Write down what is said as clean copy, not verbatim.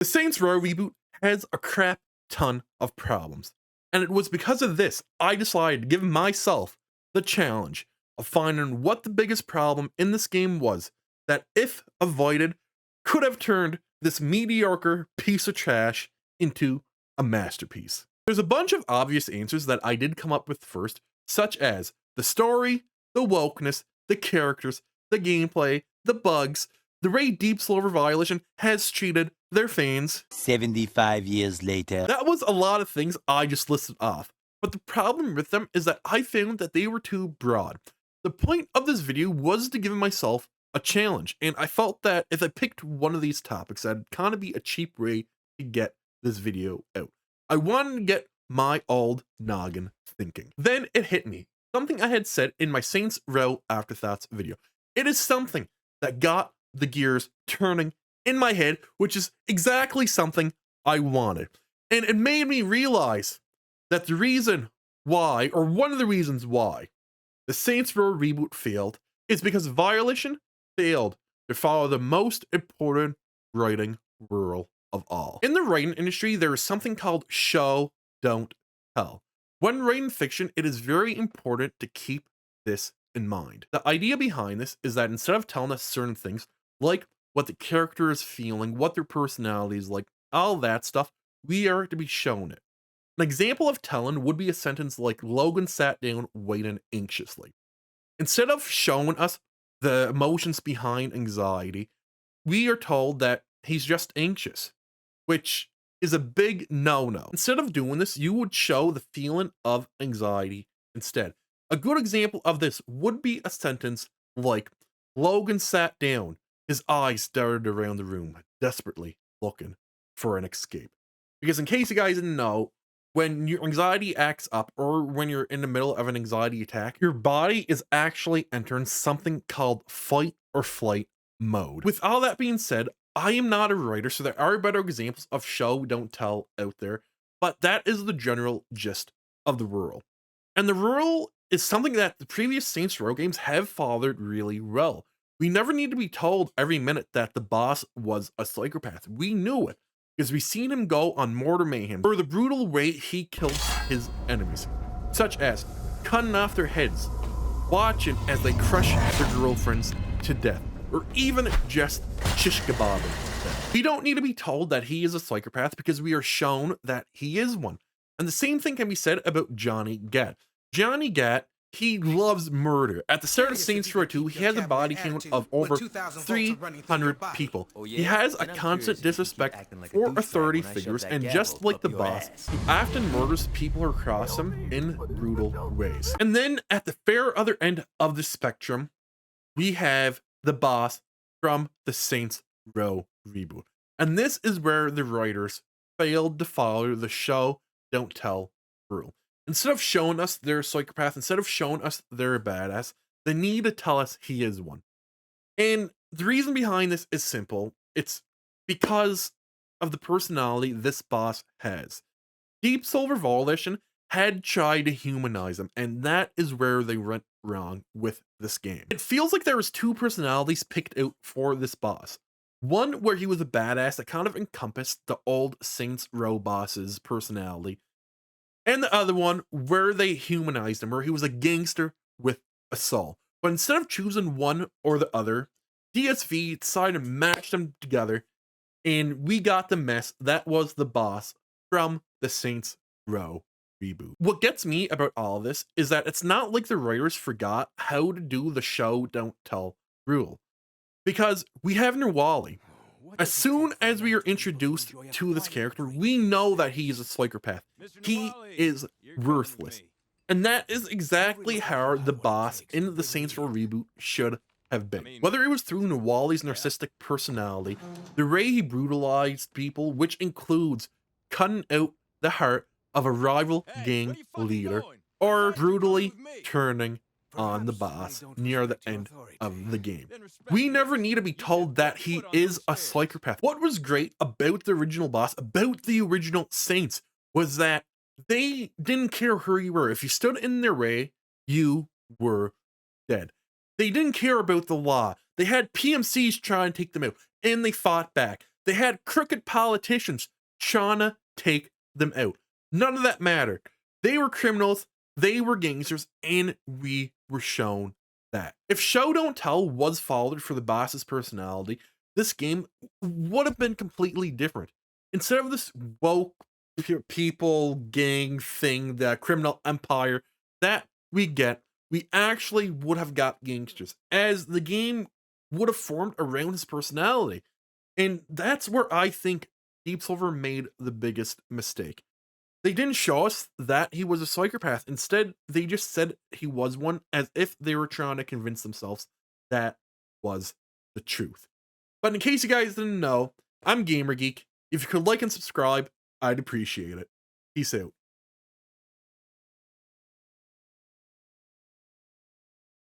The Saints Row reboot has a crap ton of problems, and it was because of this I decided to give myself the challenge of finding what the biggest problem in this game was that, if avoided, could have turned this mediocre piece of trash into a masterpiece. There's a bunch of obvious answers that I did come up with first, such as the story, the wokeness, the characters, the gameplay, the bugs, the way Deep Silver Violation has treated their fans. 75 years later. That was a lot of things I just listed off, but the problem with them is that I found that they were too broad. The point of this video was to give myself a challenge, and I felt that if I picked one of these topics, that'd kind of be a cheap way to get this video out. I wanted to get my old noggin thinking. Then it hit me. Something I had said in my Saints Row Afterthoughts video. It is something that got the gears turning in my head, which is exactly something I wanted. And it made me realize that the reason why, or one of the reasons why, the Saints Row reboot failed is because Violation failed to follow the most important writing rule of all. In the writing industry, there is something called show, don't tell. When writing fiction, it is very important to keep this in mind. The idea behind this is that instead of telling us certain things, like what the character is feeling, what their personality is like, all that stuff, we are to be shown it. An example of telling would be a sentence like Logan sat down waiting anxiously. Instead of showing us the emotions behind anxiety, we are told that he's just anxious, which is a big no-no. Instead of doing this, you would show the feeling of anxiety instead. A good example of this would be a sentence like, Logan sat down, his eyes darted around the room, desperately looking for an escape. Because in case you guys didn't know, when your anxiety acts up, or when you're in the middle of an anxiety attack, your body is actually entering something called fight or flight mode. With all that being said, I am not a writer, so there are better examples of show, don't tell out there, but that is the general gist of the rule. And the rule is something that the previous Saints Row games have followed really well. We never need to be told every minute that the boss was a psychopath. We knew it, because we've seen him go on Mortar Mayhem, or the brutal way he kills his enemies, such as cutting off their heads, watching as they crush their girlfriends to death, or even just shish kebabbing them. We don't need to be told that he is a psychopath because we are shown that he is one. And the same thing can be said about Johnny Gat. Johnny Gat, he loves murder. At the start of Saints Row 2, he has a body count of over 300 people. He has a constant disrespect for authority figures, and just like the boss, he often murders people across him in brutal ways. And then at the fair other end of the spectrum, we have the boss from the Saints Row reboot. And this is where the writers failed to follow the show, don't tell rule. Instead of showing us they're a psychopath, instead of showing us they're a badass, they need to tell us he is one. And the reason behind this is simple. It's because of the personality this boss has. Deep Silver Violation had tried to humanize him, and that is where they went wrong with this game. It feels like there was two personalities picked out for this boss. One where he was a badass that kind of encompassed the old Saints Row boss's personality, and the other one where they humanized him, where he was a gangster with a soul. But instead of choosing one or the other, DSV decided to match them together, and we got the mess that was the boss from the Saints Row reboot. What gets me about all of this is that it's not like the writers forgot how to do the show don't tell rule, because we have Nerwally. As soon as we are introduced to this character, we know that he is a psychopath. He is worthless. And that is exactly how the boss in the Saints Row reboot should have been. Whether it was through Nerwally's narcissistic personality, the way he brutalized people, which includes cutting out the heart of a rival gang leader, or brutally turning on the boss near the end of the game. We never need to be told that he is a psychopath. What was great about the original boss, about the original Saints, was that they didn't care who you were. If you stood in their way, you were dead. They didn't care about the law. They had PMCs try and take them out, and they fought back. They had crooked politicians trying to take them out. None of that mattered. They were criminals, they were gangsters, and we were shown that. If Show Don't Tell was followed for the boss's personality, this game would have been completely different. Instead of this woke people gang thing, the criminal empire that we get, we actually would have got gangsters, as the game would have formed around his personality. And that's where I think Deep Silver made the biggest mistake. They didn't show us that he was a psychopath. Instead, they just said he was one, as if they were trying to convince themselves that was the truth. But in case you guys didn't know, I'm Gamer Geek. If you could like and subscribe, I'd appreciate it. Peace out.